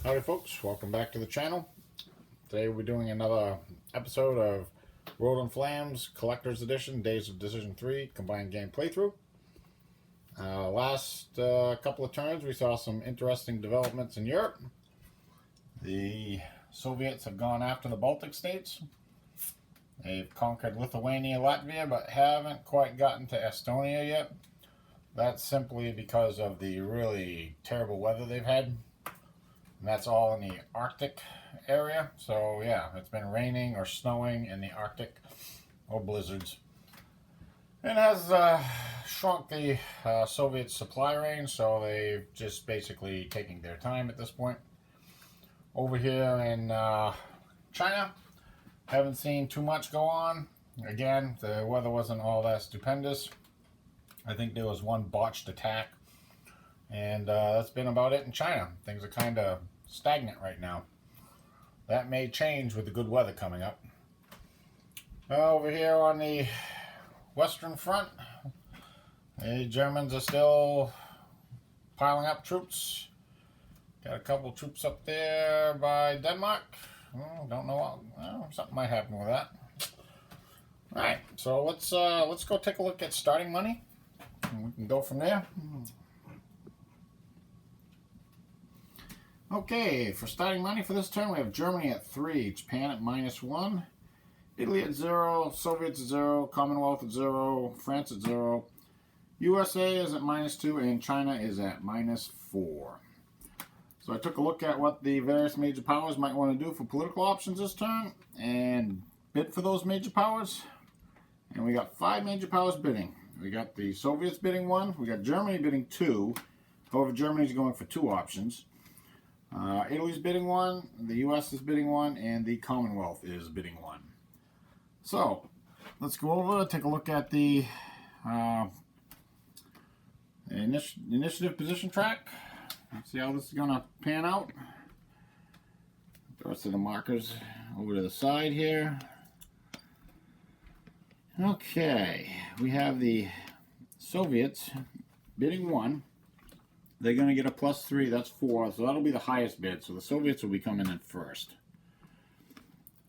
Howdy folks, welcome back to the channel. Today we'll be doing another episode of Road & Flam's Collector's Edition, Days of Decision 3 combined game playthrough. Last couple of turns we saw some interesting developments in Europe. The Soviets have gone after the Baltic states. They've conquered Lithuania, Latvia, but haven't quite gotten to Estonia yet. That's simply because of the really terrible weather they've had. And that's all in the Arctic area. So yeah, it's been raining or snowing in the Arctic or blizzards. It has shrunk the Soviet supply range, so they've just basically taking their time at this point. Over here in China, haven't seen too much go on. Again, the weather wasn't all that stupendous. I think there was one botched attack. And that's been about it in China. Things are kind of stagnant right now. That may change with the good weather coming up. Over here on the Western Front, the Germans are still piling up troops. Got a couple troops up there by Denmark. Don't know what, something might happen with that. Alright, so let's go take a look at starting money. And we can go from there. Okay, for starting money for this turn, we have Germany at 3, Japan at -1, Italy at 0, Soviets at 0, Commonwealth at 0, France at 0, USA is at -2, and China is at -4. So I took a look at what the various major powers might want to do for political options this turn, and bid for those major powers. And we got 5 major powers bidding. We got the Soviets bidding 1, we got Germany bidding 2, however Germany's going for 2 options. Italy's bidding 1, the US is bidding 1, and the Commonwealth is bidding 1. So, let's go over, take a look at the initiative position track. Let's see how this is going to pan out. The rest of the markers over to the side here. Okay, we have the Soviets bidding 1. They're going to get a +3, that's 4, so that'll be the highest bid. So the Soviets will be coming in first.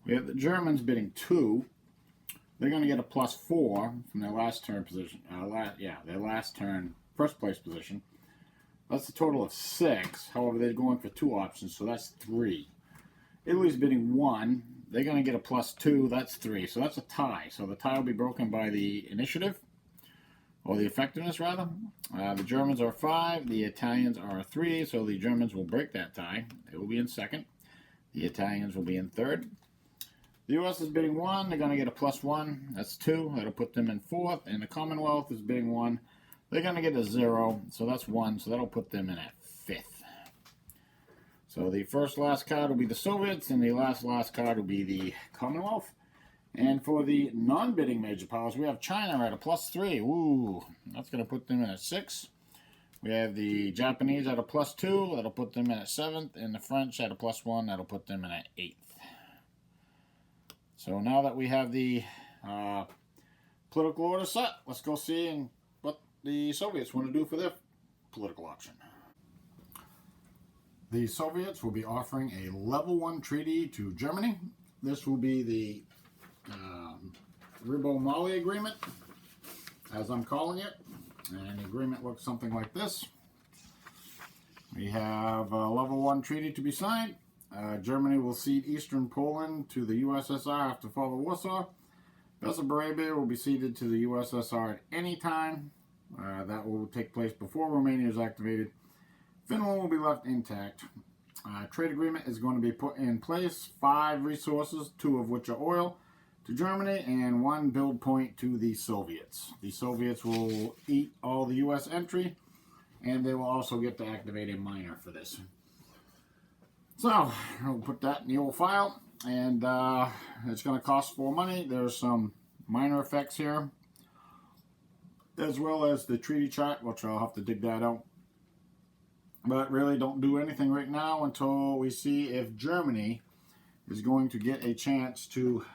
We have the Germans bidding 2. They're going to get a +4 from their last turn position. Their last turn first place position. That's a total of 6. However, they're going for 2 options, so that's 3. Italy's bidding 1. They're going to get a +2, that's 3. So that's a tie. So the tie will be broken by the initiative. Or the effectiveness, rather. The Germans are 5, the Italians are 3, so the Germans will break that tie. They will be in second. The Italians will be in third. The US is bidding 1, they're going to get a +1, that's 2, that'll put them in fourth. And the Commonwealth is bidding 1, they're going to get a 0, so that's 1, so that'll put them in at 5th. So the last card will be the Soviets, and the last card will be the Commonwealth. And for the non-bidding major powers, we have China at a +3. Ooh, that's going to put them in at 6. We have the Japanese at a +2. That'll put them in at 7th. And the French at a +1. That'll put them in at 8th. So now that we have the political order set, let's go see what the Soviets want to do for their political option. The Soviets will be offering a level 1 treaty to Germany. This will be the Ribo-Mali agreement, as I'm calling it, and the agreement looks something like this. We have a level 1 treaty to be signed. Germany will cede eastern Poland to the USSR after fall of Warsaw. Bessarabia will be ceded to the USSR at any time. That will take place before Romania is activated. Finland will be left intact. Trade agreement is going to be put in place. 5 resources, 2 of which are oil, to Germany, and 1 build point to the Soviets. The Soviets will eat all the U.S. entry, and they will also get to activate a miner for this. So, we'll put that in the old file, and it's going to cost 4 money. There's some minor effects here, as well as the treaty chart, which I'll have to dig that out. But really don't do anything right now until we see if Germany is going to get a chance to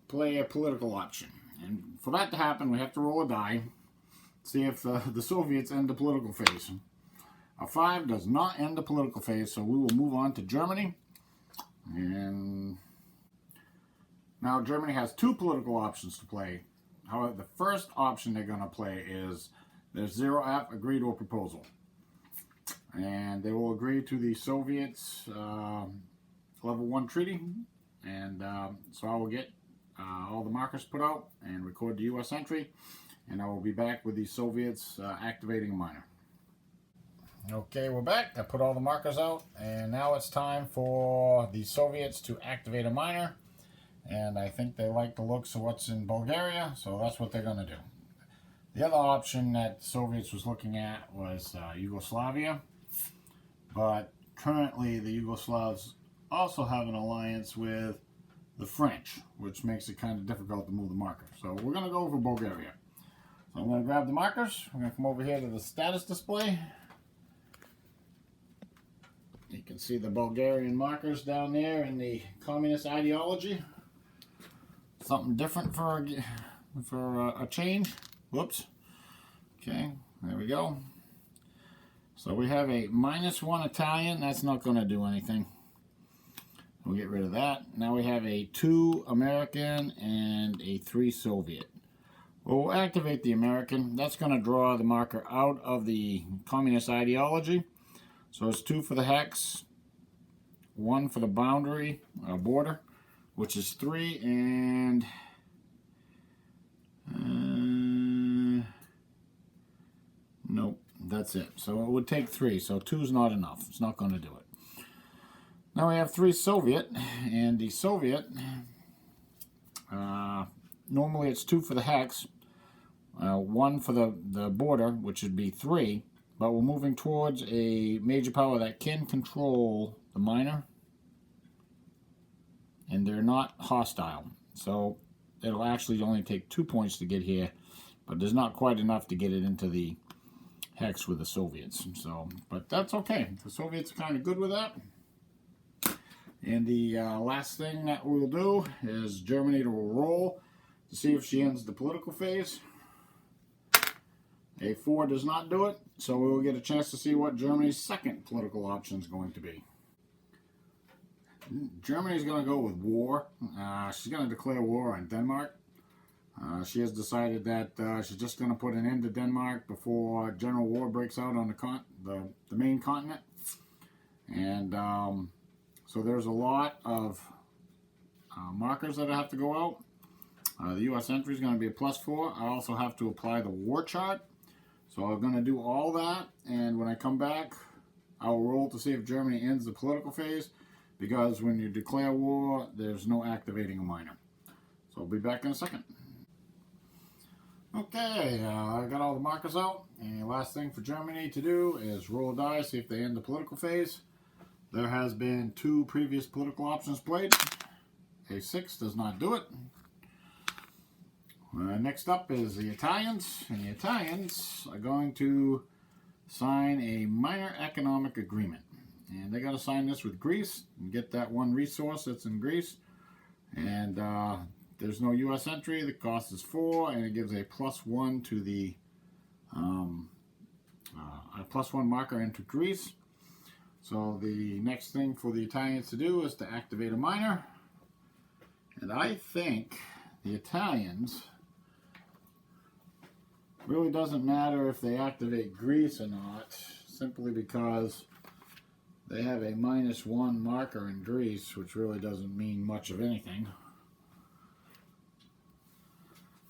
play a political option. And for that to happen, we have to roll a die, see if the Soviets end the political phase. A 5 does not end the political phase, so we will move on to Germany. And now Germany has 2 political options to play. However, the first option they're going to play is their 0F, agree to a proposal. And they will agree to the Soviets' Level 1 treaty. And so I will get all the markers put out and record the U.S. entry. And I will be back with the Soviets activating a miner. Okay, we're back. I put all the markers out, and now it's time for the Soviets to activate a miner. And I think they like the looks of what's in Bulgaria, so that's what they're going to do. The other option that the Soviets was looking at was Yugoslavia, but currently the Yugoslavs also have an alliance with the French, which makes it kind of difficult to move the marker. So we're going to go over Bulgaria. So I'm going to grab the markers. We're going to come over here to the status display. You can see the Bulgarian markers down there in the communist ideology. Something different for a change. Whoops. Okay, there we go. So we have a -1 Italian. That's not going to do anything. We'll get rid of that. Now we have a 2 American and a 3 Soviet. Well, we'll activate the American. That's going to draw the marker out of the communist ideology. So it's 2 for the hex, 1 for the boundary, border, which is 3, and nope, that's it. So it would take 3, so 2 is not enough. It's not going to do it. Now we have 3 Soviet, and the Soviet, normally it's 2 for the hex, 1 for the border, which would be 3, but we're moving towards a major power that can control the miner, and they're not hostile. So it'll actually only take 2 points to get here, but there's not quite enough to get it into the hex with the Soviets. So, but that's okay. The Soviets are kind of good with that. And the last thing that we'll do is Germany to roll to see if she ends the political phase. A 4 does not do it, so we will get a chance to see what Germany's second political option is going to be. Germany's going to go with war. She's going to declare war on Denmark. She has decided that she's just going to put an end to Denmark before general war breaks out on the main continent. And so there's a lot of markers that have to go out. The U.S. entry is going to be a +4. I also have to apply the war chart. So I'm going to do all that, and when I come back, I'll roll to see if Germany ends the political phase, because when you declare war, there's no activating a miner. So I'll be back in a second. Okay, I got all the markers out, and the last thing for Germany to do is roll a die, see if they end the political phase. There has been 2 previous political options played. A 6 does not do it. Next up is the Italians, and the Italians are going to sign a minor economic agreement. And they got to sign this with Greece and get that 1 resource that's in Greece. And there's no U.S. entry. The cost is 4, and it gives a +1 to the a +1 marker into Greece. So the next thing for the Italians to do is to activate a miner. And I think the Italians, really doesn't matter if they activate Greece or not, simply because they have a -1 marker in Greece, which really doesn't mean much of anything.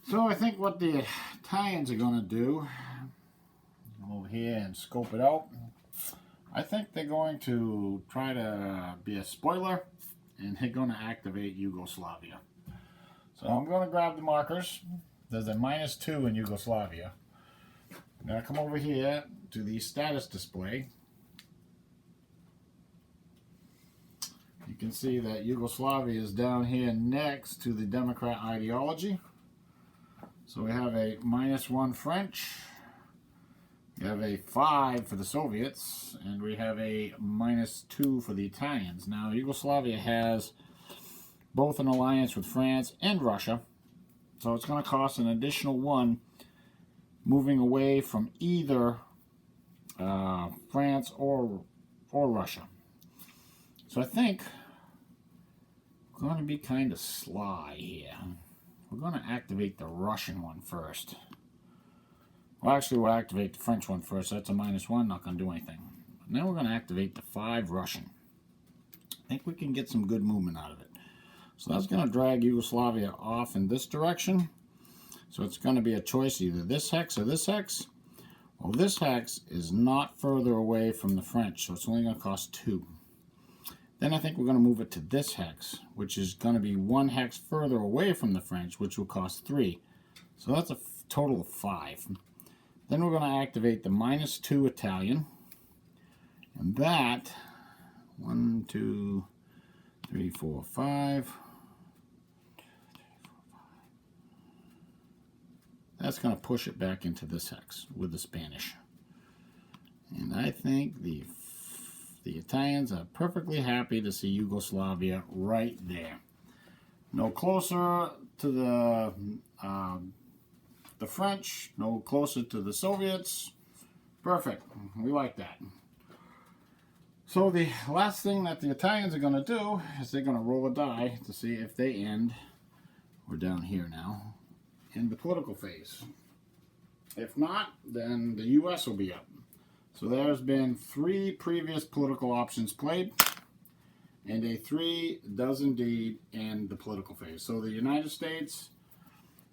So I think what the Italians are going to do, come over here and scope it out, I think they're going to try to be a spoiler, and they're going to activate Yugoslavia. So I'm going to grab the markers. There's a -2 in Yugoslavia. Now I come over here to the status display. You can see that Yugoslavia is down here next to the Democrat ideology. So we have a -1 French. We have a 5 for the Soviets, and we have a -2 for the Italians. Now Yugoslavia has both an alliance with France and Russia. So it's going to cost an additional 1 moving away from either France or Russia. So I think we're going to be kind of sly here. We're going to activate the Russian one first. Well, actually, we'll activate the French one first. That's a -1, not going to do anything. And then we're going to activate the 5 Russian. I think we can get some good movement out of it. So that's going to drag Yugoslavia off in this direction. So it's going to be a choice, either this hex or this hex. Well, this hex is not further away from the French, so it's only going to cost 2. Then I think we're going to move it to this hex, which is going to be 1 hex further away from the French, which will cost 3. So that's a total of 5. Then we're going to activate the -2 Italian. And that, 1, 2, 3, 4, 5. That's going to push it back into this hex with the Spanish. And I think the Italians are perfectly happy to see Yugoslavia right there. No closer to the French, no closer to the Soviets. Perfect. We like that. So the last thing that the Italians are going to do is they're going to roll a die to see if they end, we're down here now, in the political phase. If not, then the U.S. will be up. So there's been 3 previous political options played, and a 3 does indeed end the political phase. So the United States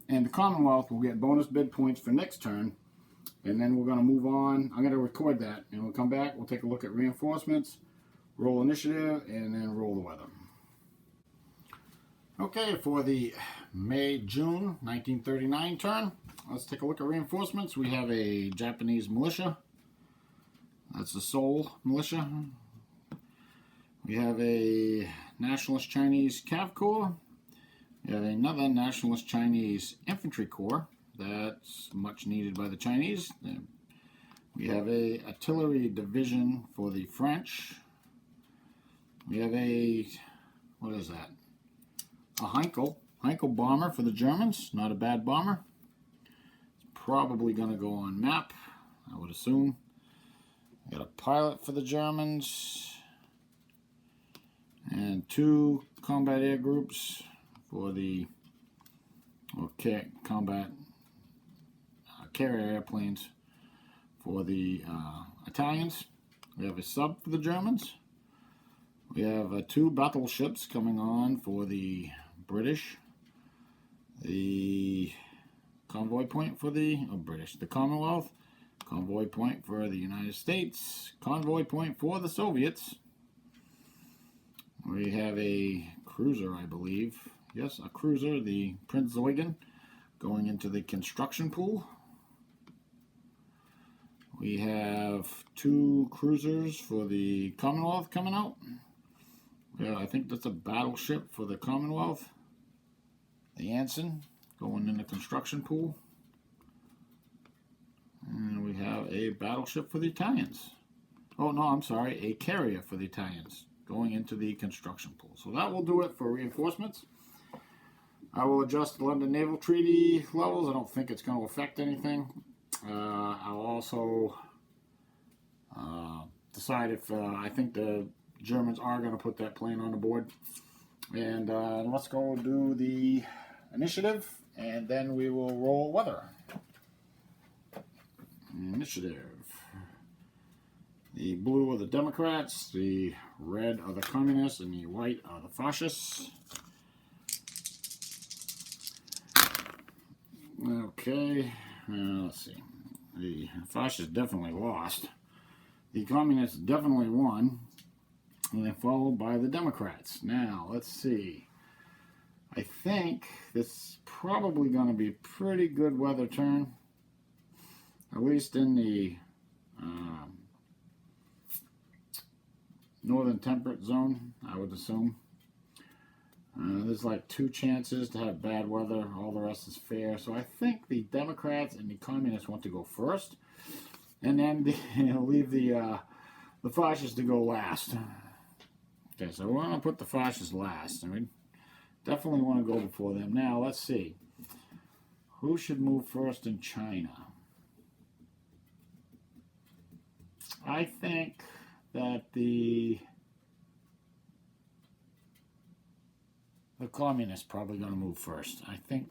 and the Commonwealth will get bonus bid points for next turn, and then we're going to move on. I'm going to record that, and we'll come back. We'll take a look at reinforcements, roll initiative, and then roll the weather. Okay, for the May-June 1939 turn, let's take a look at reinforcements. We have a Japanese militia. That's the Seoul militia. We have a Nationalist Chinese Cav Corps. We have another Nationalist Chinese Infantry Corps. That's much needed by the Chinese. We have a artillery division for the French. We have a, what is that? A Heinkel bomber for the Germans. Not a bad bomber. It's probably going to go on map, I would assume. We got a pilot for the Germans. And 2 combat air groups for the combat carrier airplanes for the Italians. We have a sub for the Germans. We have 2 battleships coming on for the British. The convoy point for the the Commonwealth. Convoy point for the United States. Convoy point for the Soviets. We have a cruiser, I believe. Yes, a cruiser, the Prince Eugen, going into the construction pool. We have 2 cruisers for the Commonwealth coming out. Yeah, I think that's a battleship for the Commonwealth. The Anson, going in the construction pool. And we have a battleship for the Italians. Oh, no, I'm sorry, a carrier for the Italians, going into the construction pool. So that will do it for reinforcements. I will adjust the London Naval Treaty levels. I don't think it's going to affect anything. I'll also decide if I think the Germans are going to put that plane on the board. And let's go do the initiative, and then we will roll weather. Initiative. The blue are the Democrats, the red are the Communists, and the white are the Fascists. Okay, let's see. The Fascists definitely lost. The Communists definitely won. And then followed by the Democrats. Now, let's see. I think this is probably going to be a pretty good weather turn. At least in the northern temperate zone, I would assume. There's like 2 chances to have bad weather. All the rest is fair. So I think the Democrats and the Communists want to go first. And then leave the Fascists to go last. Okay, so we're going to put the Fascists last. And we definitely want to go before them. Now, let's see. Who should move first in China? I think that the communists probably going to move first. I think,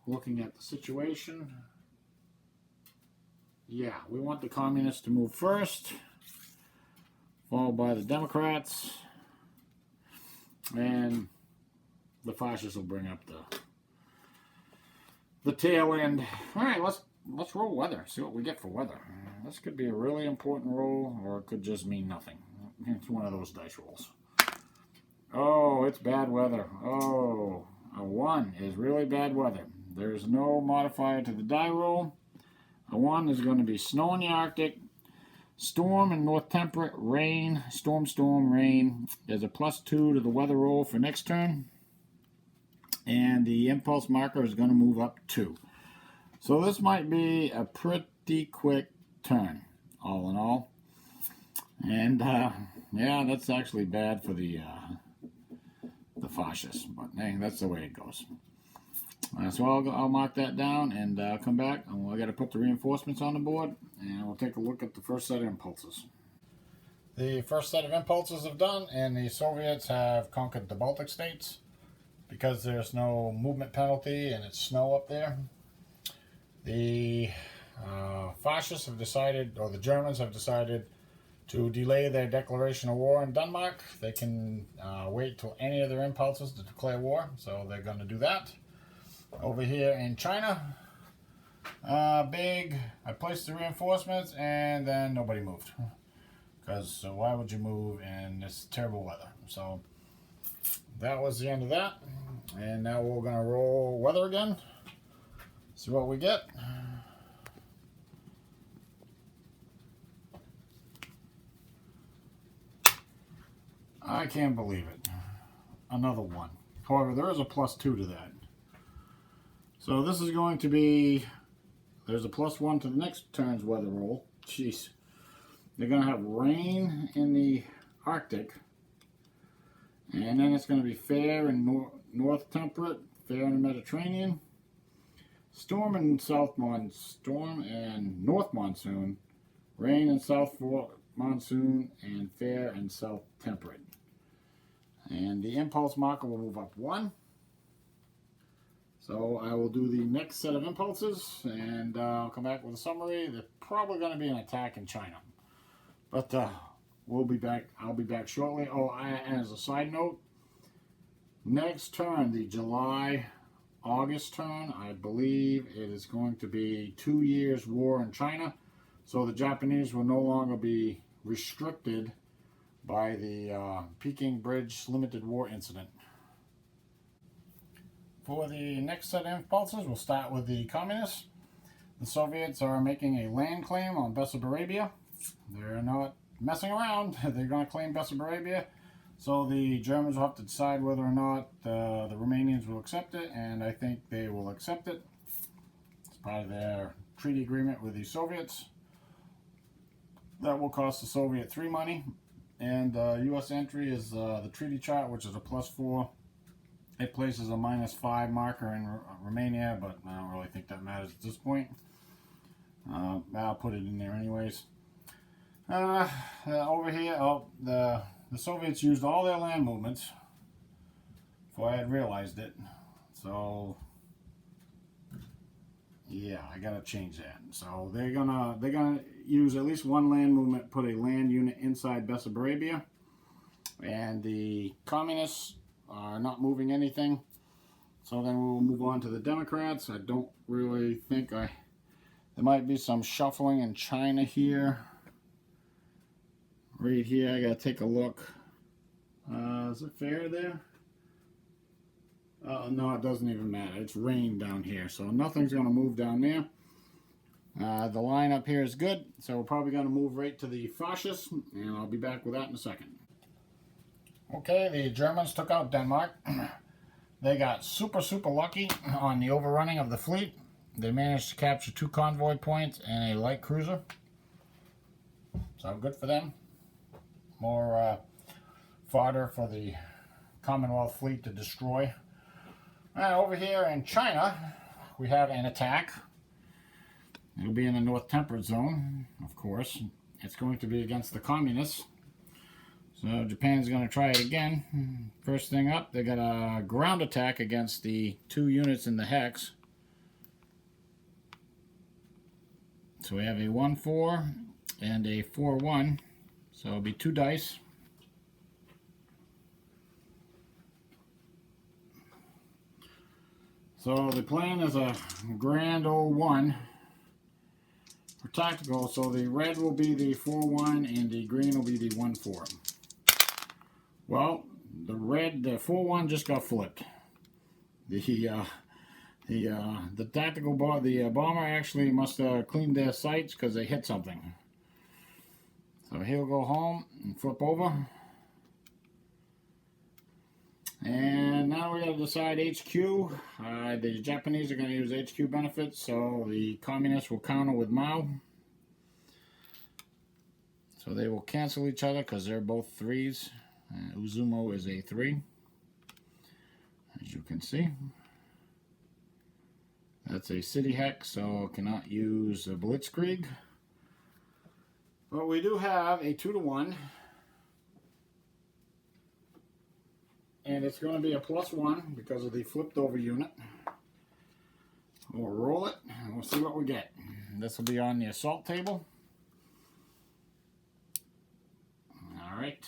looking at the situation, yeah, we want the communists to move first, followed by the Democrats, and the fascists will bring up the tail end. All right, let's roll weather. See what we get for weather. This could be a really important roll, or it could just mean nothing. It's one of those dice rolls. Oh, it's bad weather. Oh, a 1 is really bad weather. There's no modifier to the die roll. A 1 is going to be snow in the Arctic, storm in North Temperate, rain, storm, rain. There's a +2 to the weather roll for next turn. And the impulse marker is going to move up 2. So this might be a pretty quick turn, all in all. And, yeah, that's actually bad for the fascists. But, hey, that's the way it goes. So I'll mark that down and come back. I got to put the reinforcements on the board, and we'll take a look at the first set of impulses. The first set of impulses have done, and the Soviets have conquered the Baltic states because there's no movement penalty and it's snow up there. The fascists have decided, or the Germans have decided, to delay their declaration of war in Denmark. They can wait till any of their impulses to declare war, so they're going to do that. Over here in China, I placed the reinforcements and then nobody moved. Because why would you move in this terrible weather? So that was the end of that. And now we're going to roll weather again. See what we get. I can't believe it. Another 1. However, there is a +2 to that. So this is going to be, there's a +1 to the next turn's weather roll. Jeez. They're going to have rain in the Arctic. And then it's going to be fair in North Temperate, fair in the Mediterranean. Storm and North Monsoon. Rain in South Monsoon, and fair and South Temperate. And the impulse marker will move up 1. So I will do the next set of impulses, and I'll come back with a summary. There's probably going to be an attack in China. But we'll be back. I'll be back shortly. Oh, and as a side note, next turn, the July-August turn, I believe it is going to be 2 years war in China. So the Japanese will no longer be restricted by the Peking Bridge limited war incident. For the next set of impulses, we'll start with the communists. The Soviets are making a land claim on Bessarabia. They're not messing around. They're going to claim Bessarabia. So the Germans will have to decide whether or not the Romanians will accept it, and I think they will accept it. It's part of their treaty agreement with the Soviets. That will cost the Soviet 3 money. And U.S. entry is the treaty chart, which is a +4. It places a -5 marker in Romania, but I don't really think that matters at this point. I'll put it in there anyways. Over here, the Soviets used all their land movements before I had realized it. So yeah, I gotta change that. So they're gonna use at least one land movement, put a land unit inside Bessarabia, and the communists are not moving anything. So then we'll move on to the Democrats. I don't really think there might be some shuffling in China here. Right here, I gotta take a look. Is it fair there? No, it doesn't even matter. It's rain down here, so nothing's gonna move down there. The line up here is good, so we're probably gonna move right to the fascists, and I'll be back with that in a second. Okay, the Germans took out Denmark. They got super lucky on the overrunning of the fleet. They managed to capture 2 convoy points and a light cruiser. So good for them. More fodder for the Commonwealth fleet to destroy. Over here in China, we have an attack. It'll be in the North Temperate Zone, of course. it's going to be against the communists. So Japan's going to try it again. First thing up, they got a ground attack against the 2 units in the hex. So we have a 1-4 and a 4-1. So it'll be 2 dice. So the plan is a grand old 1 for tactical. So the red will be the 4-1 and the green will be the 1-4. Well, the 4-1 just got flipped. The tactical bomber actually must have cleaned their sights because they hit something. So he'll go home and flip over. And now we got to decide HQ. The Japanese are going to use HQ benefits, so the communists will counter with Mao. So they will cancel each other because they're both 3s. Uzumo is a 3, as you can see. That's a city hex, so cannot use a Blitzkrieg. But we do have a 2-1. And it's going to be a +1 because of the flipped over unit. We'll roll it and we'll see what we get. This will be on the assault table. Alright.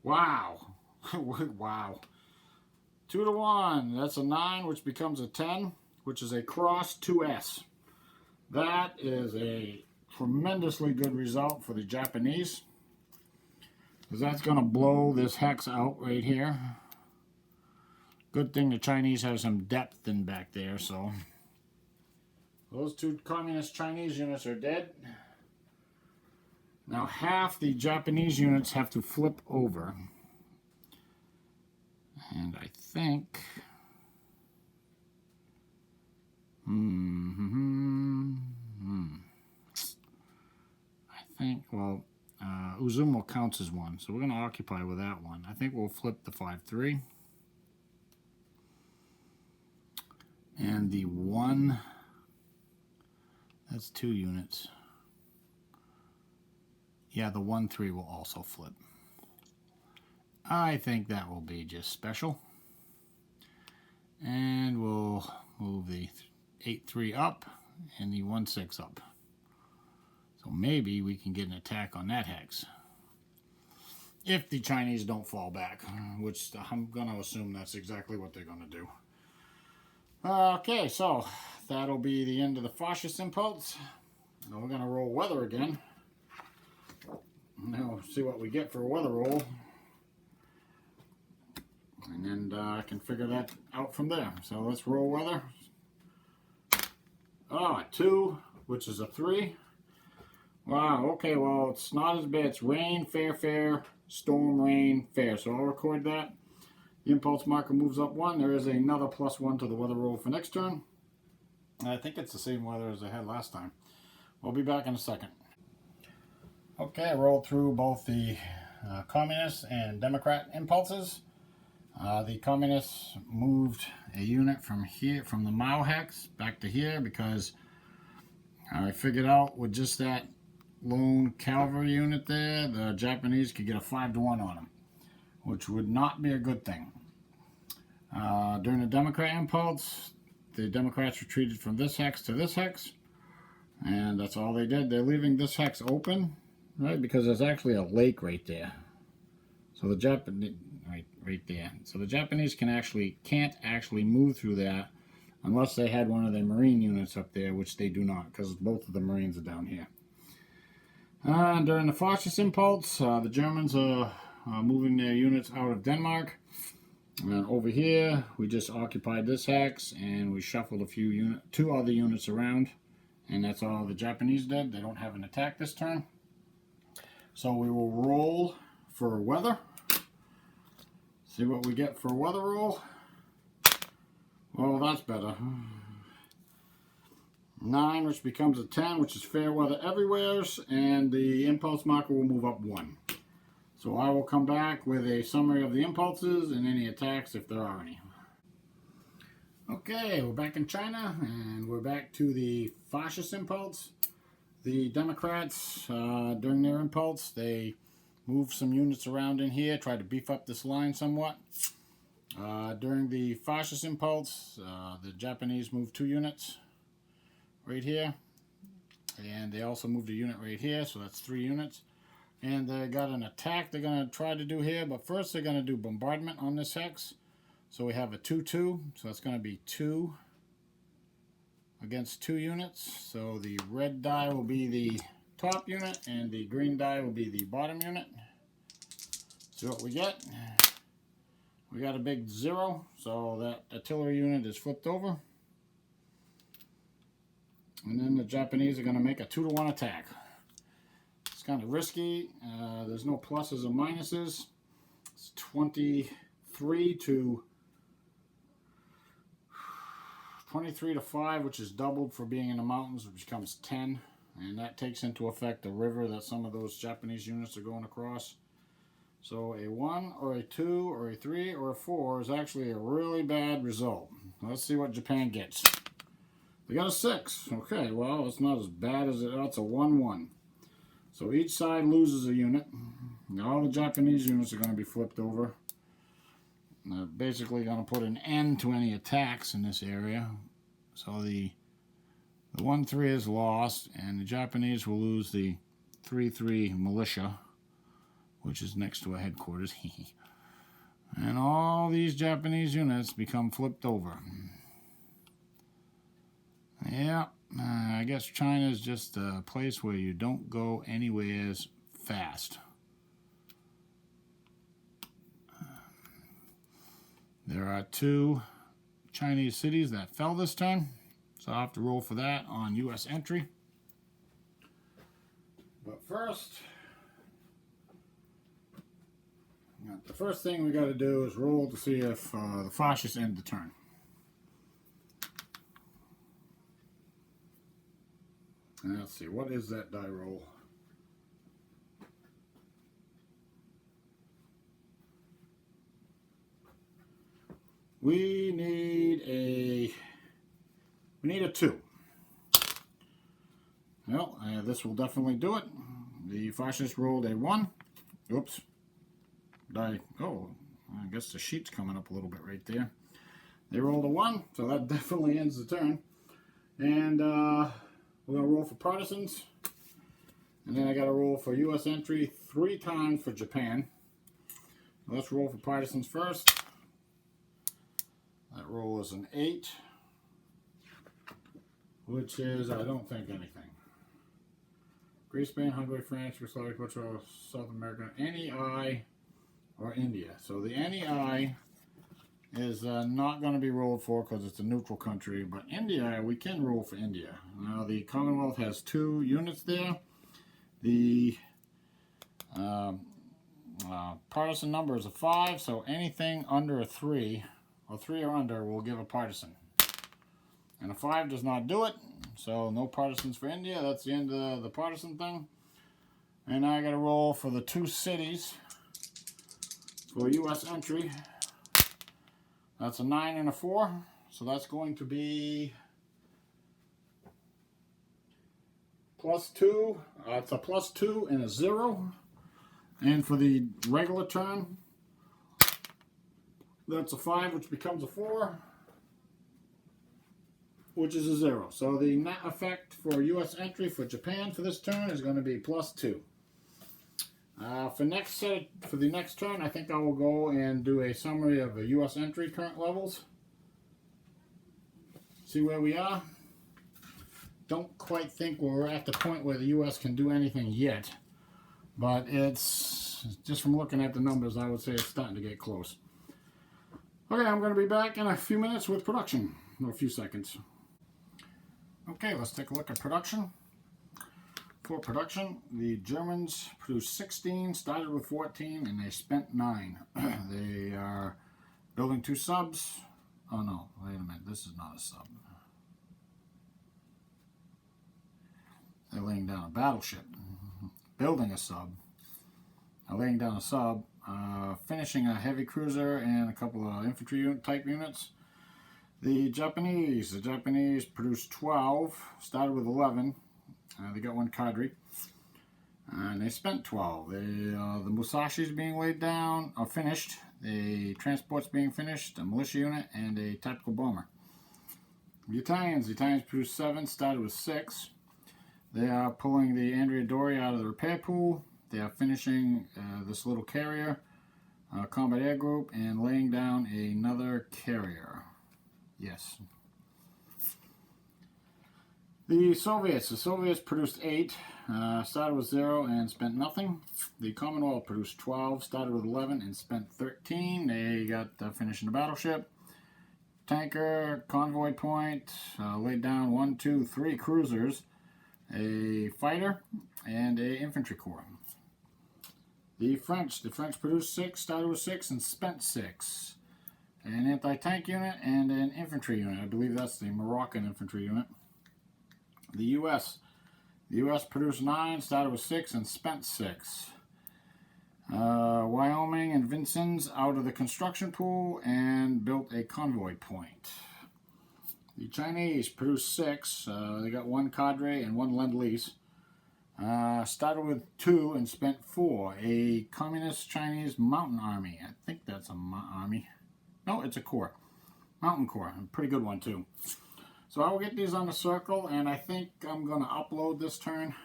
Wow. Wow. 2-1. That's a 9, which becomes a 10, which is a cross 2S. That is a tremendously good result for the Japanese, because that's going to blow this hex out right here. Good thing the Chinese have some depth in back there, so those 2 communist Chinese units are dead. Now half the Japanese units have to flip over. And I think well, Uzumo counts as 1, so we're going to occupy with that one. I think we'll flip the 5-3. And the 1, that's 2 units. Yeah, the 1-3 will also flip. I think that will be just special. And we'll move the 8-3 up and the 1-6 up. So maybe we can get an attack on that hex. If the Chinese don't fall back, which I'm going to assume that's exactly what they're going to do. Okay, so that'll be the end of the fascist impulse. Now we're going to roll weather again. Now we'll see what we get for a weather roll. And then I can figure that out from there. So let's roll weather. Oh, a 2, which is a 3. Wow, okay, well, it's not as bad. It's rain, fair, fair, storm, rain, fair. So I'll record that. The impulse marker moves up 1. There is another +1 to the weather roll for next turn. I think it's the same weather as I had last time. We'll be back in a second. Okay, I rolled through both the communist and Democrat impulses. The communists moved a unit from here, from the Mao hex, back to here, because I figured out with just that lone cavalry unit there, the Japanese could get a 5-1 on them, which would not be a good thing. During the Democrat impulse, the Democrats retreated from this hex to this hex, and that's all they did. They're leaving this hex open, right, because there's actually a lake right there. So the Japanese, right there. So the Japanese can't actually move through that unless they had one of their Marine units up there, which they do not, because both of the Marines are down here. During the fascist impulse, the Germans are moving their units out of Denmark. And over here, we just occupied this hex, and we shuffled 2 other units around, and that's all the Japanese did. They don't have an attack this turn. So we will roll for weather. See what we get for a weather roll. Well, that's better. 9, which becomes a 10, which is fair weather everywhere, and the impulse marker will move up 1. So I will come back with a summary of the impulses and any attacks if there are any. Okay, we're back in China, and we're back to the fascist impulse. The Democrats, during their impulse, they moved some units around in here, tried to beef up this line somewhat. During the fascist impulse, the Japanese moved 2 units right here. And they also moved a unit right here, so that's 3 units. And they got an attack they're going to try to do here, but first they're going to do bombardment on this hex. So we have a 2-2, so that's going to be 2 against 2 units. So the red die will be the top unit, and the green die will be the bottom unit. See what we get? We got a big 0, so that artillery unit is flipped over. And then the Japanese are going to make a 2-to-1 attack. It's kind of risky. There's no pluses or minuses. It's 23 to 5, which is doubled for being in the mountains, which becomes 10. And that takes into effect the river that some of those Japanese units are going across. So a 1 or a 2 or a 3 or a 4 is actually a really bad result. Let's see what Japan gets. They got a 6. Okay, well, it's not as bad as it. It's a 1-1. So each side loses a unit. Now all the Japanese units are going to be flipped over. They're basically going to put an end to any attacks in this area. So the 1-3 is lost, and the Japanese will lose the 3-3 militia, which is next to a headquarters. And all these Japanese units become flipped over. Yeah, I guess China is just a place where you don't go anywhere as fast. There are 2 Chinese cities that fell this turn, so I'll have to roll for that on U.S. entry. But first, the first thing we got to do is roll to see if the fascists end the turn. And let's see, what is that die roll? We need a 2. Well, this will definitely do it. The fascists rolled a 1. Oops. Die. Oh, I guess the sheet's coming up a little bit right there. They rolled a 1, so that definitely ends the turn. And we're going to roll for partisans. And then I got to roll for U.S. entry 3 times for Japan. Let's roll for partisans first. That roll is an 8, which is, I don't think, anything. Greece, Spain, Hungary, France, Yugoslavia, Portugal, South America, NEI, or India. So the NEI is not going to be rolled for because it's a neutral country, but India, we can roll for India. Now the Commonwealth has 2 units there. The partisan number is a 5, so anything under a 3, or 3 or under, will give a partisan. And a 5 does not do it, so no partisans for India. That's the end of the partisan thing. And now I got to roll for the 2 cities for U.S. entry. That's a 9 and a 4, so that's going to be +2. It's a +2 and a 0. And for the regular turn, that's a 5, which becomes a 4, which is a 0. So the net effect for U.S. entry for Japan for this turn is going to be +2. For the next turn, I think I will go and do a summary of the U.S. entry current levels. See where we are. Don't quite think we're at the point where the U.S. can do anything yet, but it's just from looking at the numbers, I would say it's starting to get close. Okay, I'm going to be back in a few minutes with production, or a few seconds. Okay, let's take a look at production. For production, the Germans produced 16, started with 14, and they spent 9. They are building 2 subs. Oh no, wait a minute, this is not a sub. They're laying down a battleship, building a sub, laying down a sub, finishing a heavy cruiser and a couple of infantry type units. The Japanese produced 12, started with 11. They got one cadre. And they spent 12. The Musashi's being laid down, or finished. The transport's being finished, a militia unit, and a tactical bomber. The Italians produced 7, started with 6. They are pulling the Andrea Doria out of the repair pool. They are finishing this little carrier, combat air group, and laying down another carrier. Yes. The Soviets produced 8, started with 0 and spent nothing. The Commonwealth produced 12, started with 11 and spent 13. They got finishing the battleship. Tanker, convoy point, laid down 1, 2, 3 cruisers, a fighter, and a infantry corps. The French produced 6, started with 6 and spent 6. An anti-tank unit and an infantry unit. I believe that's the Moroccan infantry unit. The U.S. produced 9, started with 6 and spent 6. Wyoming and Vincennes out of the construction pool and built a convoy point. The Chinese produced 6. They got 1 cadre and 1 Lend-Lease. Started with 2 and spent 4. A Communist Chinese Mountain Army. I think that's a army. No, it's a corps. Mountain Corps. A pretty good one too. So I will get these on the circle, and I think I'm going to upload this turn.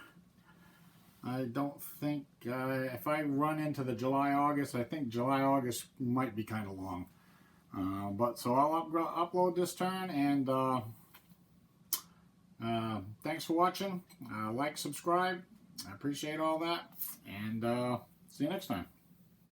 I don't think, if I run into the July-August, I think July-August might be kind of long. But so I'll upload this turn, and thanks for watching. Like, subscribe. I appreciate all that, and see you next time.